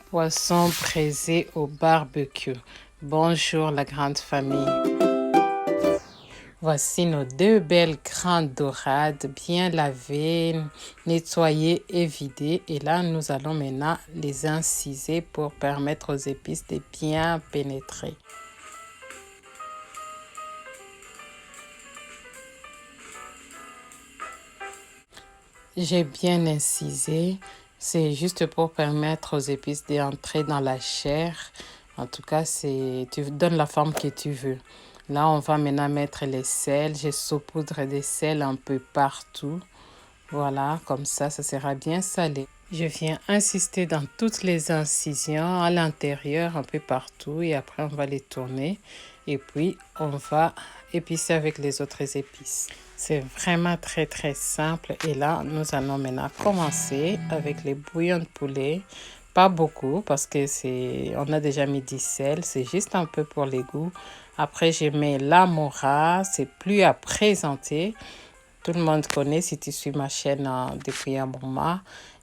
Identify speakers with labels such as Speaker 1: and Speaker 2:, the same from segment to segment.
Speaker 1: Poisson braisé au barbecue. Bonjour la grande famille. Voici nos deux belles grandes dorades bien lavées, nettoyées et vidées. Et là, nous allons maintenant les inciser pour permettre aux épices de bien pénétrer. J'ai bien incisé. C'est juste pour permettre aux épices d'entrer dans la chair. En tout cas, tu donnes la forme que tu veux. Là, on va maintenant mettre les sels. J'ai saupoudré des sels un peu partout. Voilà, comme ça sera bien salé. Je viens insister dans toutes les incisions, à l'intérieur, un peu partout. Et après, on va les tourner. Et puis, on va épicer avec les autres épices. C'est vraiment très très simple. Et là, nous allons maintenant commencer avec les bouillons de poulet. Pas beaucoup parce que on a déjà mis du sel. C'est juste un peu pour les goûts. Après, je mets l'amora. C'est plus à présenter. Tout le monde connaît si tu suis ma chaîne depuis un moment.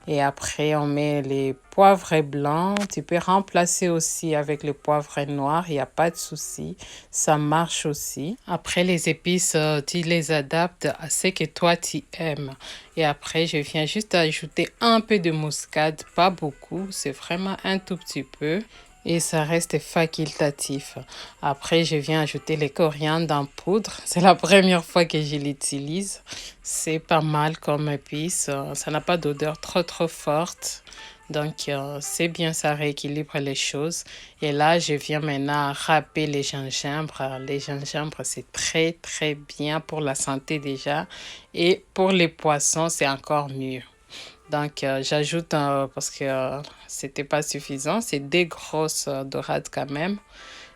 Speaker 1: Et après, on met les poivrets blancs. Tu peux remplacer aussi avec le poivre noir. Il n'y a pas de souci. Ça marche aussi. Après, les épices, tu les adaptes à ce que toi, tu aimes. Et après, je viens juste ajouter un peu de muscade. Pas beaucoup. C'est vraiment un tout petit peu. Et ça reste facultatif. Après, je viens ajouter les coriandres en poudre. C'est la première fois que je l'utilise. C'est pas mal comme épice. Ça n'a pas d'odeur trop forte. Donc, c'est bien, ça rééquilibre les choses. Et là, je viens maintenant râper les gingembres. Les gingembres, c'est très, très bien pour la santé déjà. Et pour les poissons, c'est encore mieux. Donc, j'ajoute, parce que c'était pas suffisant, c'est des grosses dorades quand même.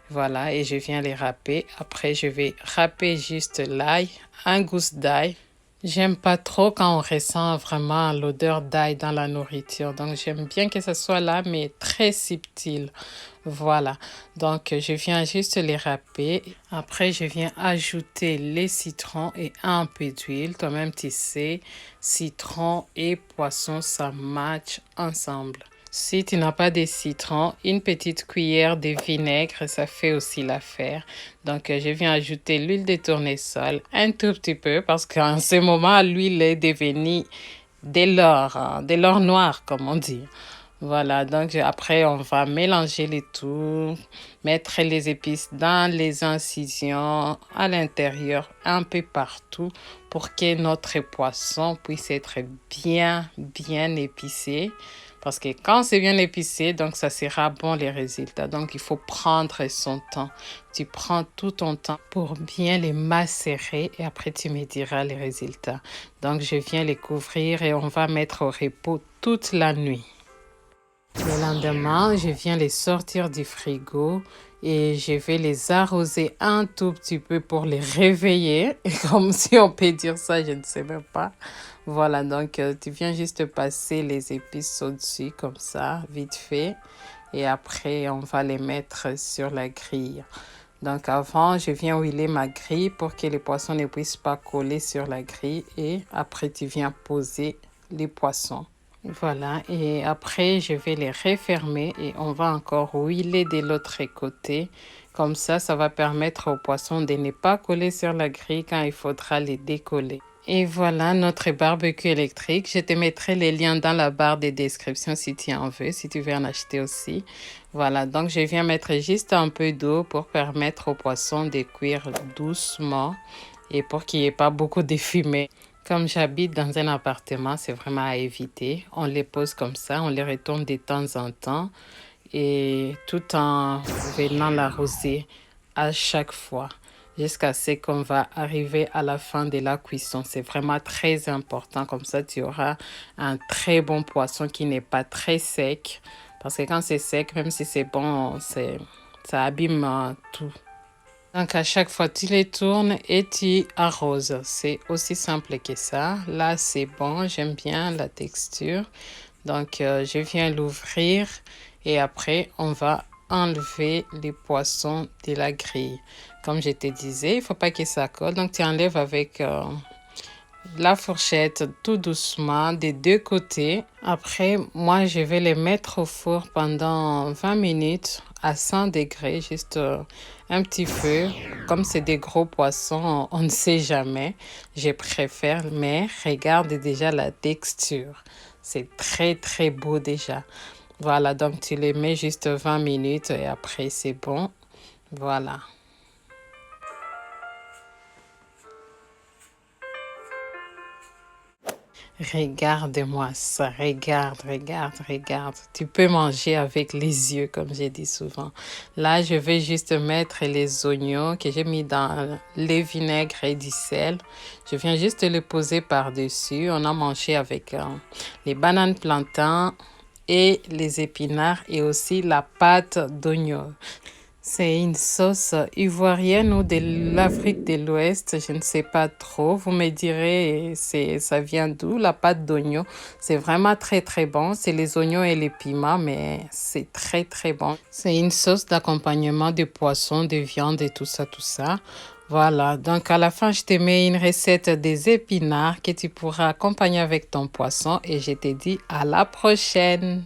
Speaker 1: Voilà, et je viens les râper. Après, je vais râper juste l'ail, un gousse d'ail. J'aime pas trop quand on ressent vraiment l'odeur d'ail dans la nourriture. Donc, j'aime bien que ce soit là, mais très subtil. Voilà. Donc, je viens juste les râper. Après, je viens ajouter les citrons et un peu d'huile. Toi-même, tu sais, citron et poisson, ça match ensemble. Si tu n'as pas de citron, une petite cuillère de vinaigre, ça fait aussi l'affaire. Donc, je viens ajouter l'huile de tournesol, un tout petit peu, parce qu'en ce moment, l'huile est devenue de l'or noir, comme on dit. Voilà, donc après, on va mélanger les tout, mettre les épices dans les incisions, à l'intérieur, un peu partout, pour que notre poisson puisse être bien épicé. Parce que quand c'est bien épicé, donc ça sera bon les résultats. Donc il faut prendre son temps. Tu prends tout ton temps pour bien les macérer et après tu me diras les résultats. Donc je viens les couvrir et on va mettre au repos toute la nuit. Le lendemain, je viens les sortir du frigo et je vais les arroser un tout petit peu pour les réveiller, comme si on peut dire ça, je ne sais même pas. Voilà, donc tu viens juste passer les épices au-dessus comme ça, vite fait. Et après, on va les mettre sur la grille. Donc avant, je viens huiler ma grille pour que les poissons ne puissent pas coller sur la grille. Et après, tu viens poser les poissons. Voilà, et après, je vais les refermer et on va encore huiler de l'autre côté. Comme ça va permettre aux poissons de ne pas coller sur la grille quand il faudra les décoller. Et voilà notre barbecue électrique. Je te mettrai les liens dans la barre de description si tu en veux, si tu veux en acheter aussi. Voilà, donc je viens mettre juste un peu d'eau pour permettre aux poissons de cuire doucement et pour qu'il n'y ait pas beaucoup de fumée. Comme j'habite dans un appartement, c'est vraiment à éviter. On les pose comme ça, on les retourne de temps en temps et tout en venant l'arroser à chaque fois jusqu'à ce qu'on va arriver à la fin de la cuisson. C'est vraiment très important. Comme ça, tu auras un très bon poisson qui n'est pas très sec. Parce que quand c'est sec, même si c'est bon, ça abîme tout. Donc, à chaque fois, tu les tournes et tu arroses. C'est aussi simple que ça. Là, c'est bon. J'aime bien la texture. Donc, je viens l'ouvrir et après, on va enlever les poissons de la grille. Comme je te disais, il ne faut pas que ça colle. Donc, tu enlèves avec la fourchette tout doucement des deux côtés. Après, moi, je vais les mettre au four pendant 20 minutes à 100 degrés, juste un petit feu. Comme c'est des gros poissons, on ne sait jamais. Je préfère, mais regarde déjà la texture. C'est très, très beau déjà. Voilà, donc tu les mets juste 20 minutes et après c'est bon. Voilà. Regarde-moi ça, regarde, regarde, regarde. Tu peux manger avec les yeux, comme j'ai dit souvent. Là, je vais juste mettre les oignons que j'ai mis dans le vinaigre et du sel. Je viens juste les poser par-dessus. On a mangé avec les bananes plantains et les épinards et aussi la pâte d'oignon. C'est une sauce ivoirienne ou de l'Afrique de l'Ouest, je ne sais pas trop. Vous me direz, ça vient d'où? La pâte d'oignon, c'est vraiment très très bon. C'est les oignons et les piments, mais c'est très très bon. C'est une sauce d'accompagnement de poisson, de viande et tout ça, tout ça. Voilà, donc à la fin, je te mets une recette des épinards que tu pourras accompagner avec ton poisson et je te dis à la prochaine.